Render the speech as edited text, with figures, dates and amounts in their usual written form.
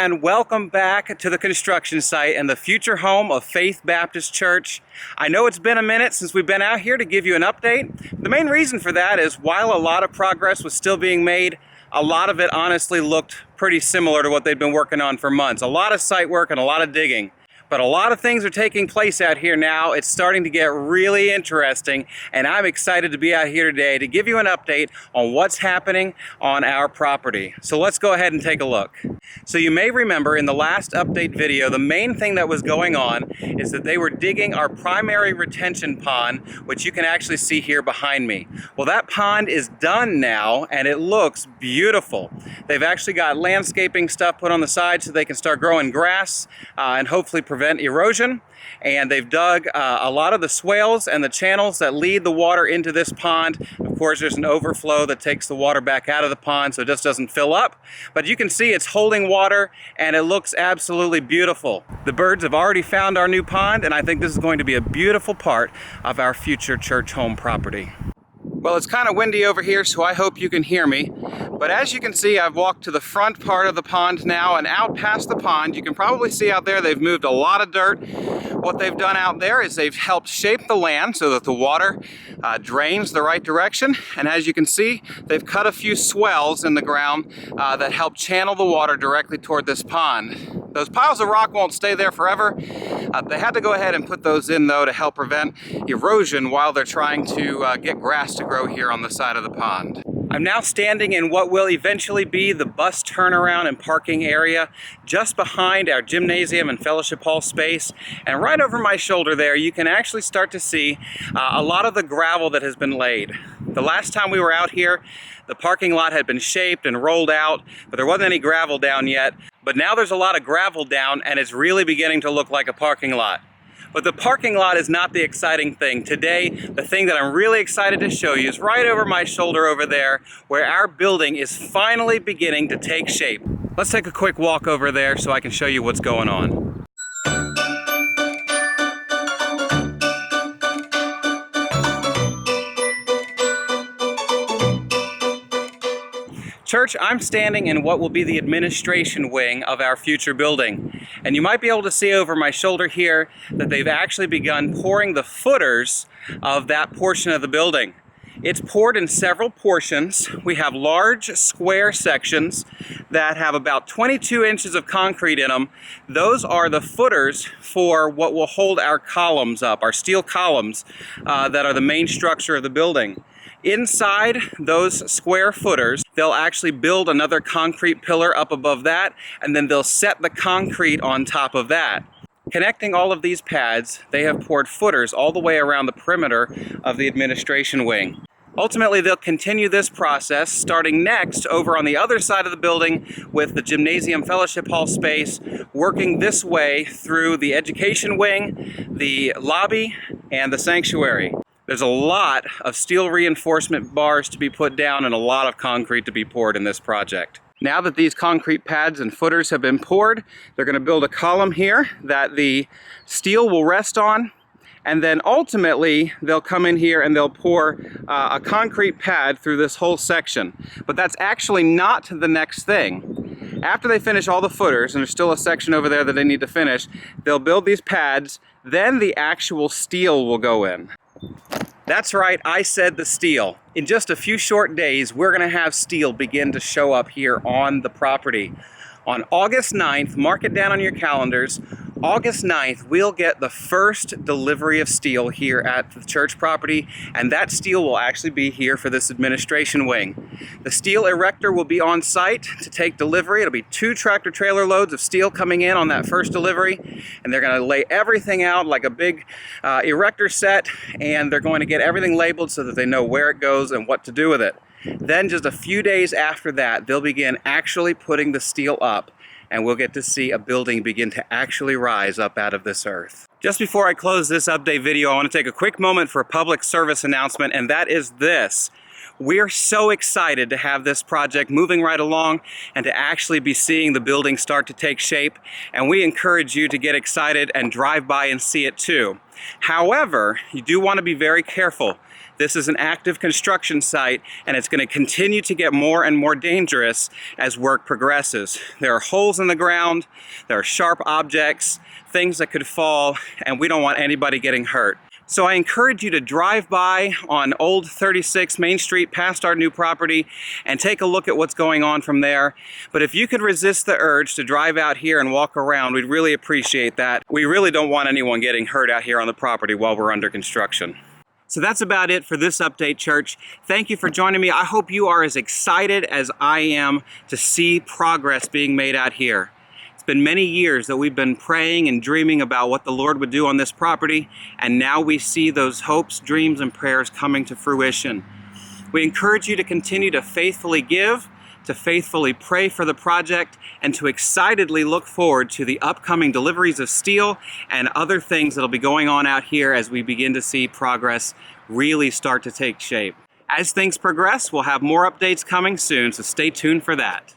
and welcome back to the construction site and the future home of Faith Baptist Church. I know it's been a minute since we've been out here to give you an update. The main reason for that is while a lot of progress was still being made, a lot of it honestly looked pretty similar to what they'd been working on for months. A lot of site work and a lot of digging. But a lot of things are taking place out here now. It's starting to get really interesting, and I'm excited to be out here today to give you an update on what's happening on our property. So let's go ahead and take a look. So you may remember in the last update video, the main thing that was going on is that they were digging our primary retention pond, which you can actually see here behind me. Well, that pond is done now, and it looks beautiful. They've actually got landscaping stuff put on the side so they can start growing grass and hopefully prevent erosion, and they've dug a lot of the swales and the channels that lead the water into this pond. Of course, there's an overflow that takes the water back out of the pond so it just doesn't fill up, but you can see it's holding water and it looks absolutely beautiful. The birds have already found our new pond, and I think this is going to be a beautiful part of our future church home property. Well, it's kind of windy over here, so I hope you can hear me. But as you can see, I've walked to the front part of the pond now, and out past the pond, you can probably see out there they've moved a lot of dirt. What they've done out there is they've helped shape the land so that the water drains the right direction. And as you can see, they've cut a few swells in the ground that help channel the water directly toward this pond. Those piles of rock won't stay there forever. They had to go ahead and put those in, though, to help prevent erosion while they're trying to get grass to grow here on the side of the pond. I'm now standing in what will eventually be the bus turnaround and parking area just behind our gymnasium and fellowship hall space. And right over my shoulder there, you can actually start to see a lot of the gravel that has been laid. The last time we were out here, the parking lot had been shaped and rolled out, but there wasn't any gravel down yet. But now there's a lot of gravel down, and it's really beginning to look like a parking lot. But the parking lot is not the exciting thing. Today, the thing that I'm really excited to show you is right over my shoulder over there, where our building is finally beginning to take shape. Let's take a quick walk over there so I can show you what's going on. Church, I'm standing in what will be the administration wing of our future building. And you might be able to see over my shoulder here that they've actually begun pouring the footers of that portion of the building. It's poured in several portions. We have large square sections that have about 22 inches of concrete in them. Those are the footers for what will hold our columns up, our steel columns that are the main structure of the building. Inside those square footers, they'll actually build another concrete pillar up above that, and then they'll set the concrete on top of that. Connecting all of these pads, they have poured footers all the way around the perimeter of the administration wing. Ultimately, they'll continue this process starting next over on the other side of the building with the gymnasium fellowship hall space, working this way through the education wing, the lobby, and the sanctuary. There's a lot of steel reinforcement bars to be put down and a lot of concrete to be poured in this project. Now that these concrete pads and footers have been poured, they're going to build a column here that the steel will rest on, and then ultimately they'll come in here and they'll pour a concrete pad through this whole section. But that's actually not the next thing. After they finish all the footers, and there's still a section over there that they need to finish, they'll build these pads, then the actual steel will go in. That's right, I said the steel. In just a few short days, we're going to have steel begin to show up here on the property. On August 9th, mark it down on your calendars, August 9th, we'll get the first delivery of steel here at the church property, and that steel will actually be here for this administration wing. The steel erector will be on site to take delivery. It'll be 2 tractor trailer loads of steel coming in on that first delivery, and they're going to lay everything out like a big erector set, and they're going to get everything labeled so that they know where it goes and what to do with it. Then just a few days after that, they'll begin actually putting the steel up, and we'll get to see a building begin to actually rise up out of this earth. Just before I close this update video, I want to take a quick moment for a public service announcement, and that is this. We're so excited to have this project moving right along and to actually be seeing the building start to take shape, and we encourage you to get excited and drive by and see it too. However, you do want to be very careful. This is an active construction site, and it's going to continue to get more and more dangerous as work progresses. There are holes in the ground, there are sharp objects, things that could fall, and we don't want anybody getting hurt. So I encourage you to drive by on Old 36 Main Street past our new property and take a look at what's going on from there. But if you could resist the urge to drive out here and walk around, we'd really appreciate that. We really don't want anyone getting hurt out here on the property while we're under construction. So that's about it for this update, church. Thank you for joining me. I hope you are as excited as I am to see progress being made out here. It's been many years that we've been praying and dreaming about what the Lord would do on this property, and now we see those hopes, dreams, and prayers coming to fruition. We encourage you to continue to faithfully give, to faithfully pray for the project, and to excitedly look forward to the upcoming deliveries of steel and other things that'll be going on out here as we begin to see progress really start to take shape. As things progress, we'll have more updates coming soon, so stay tuned for that.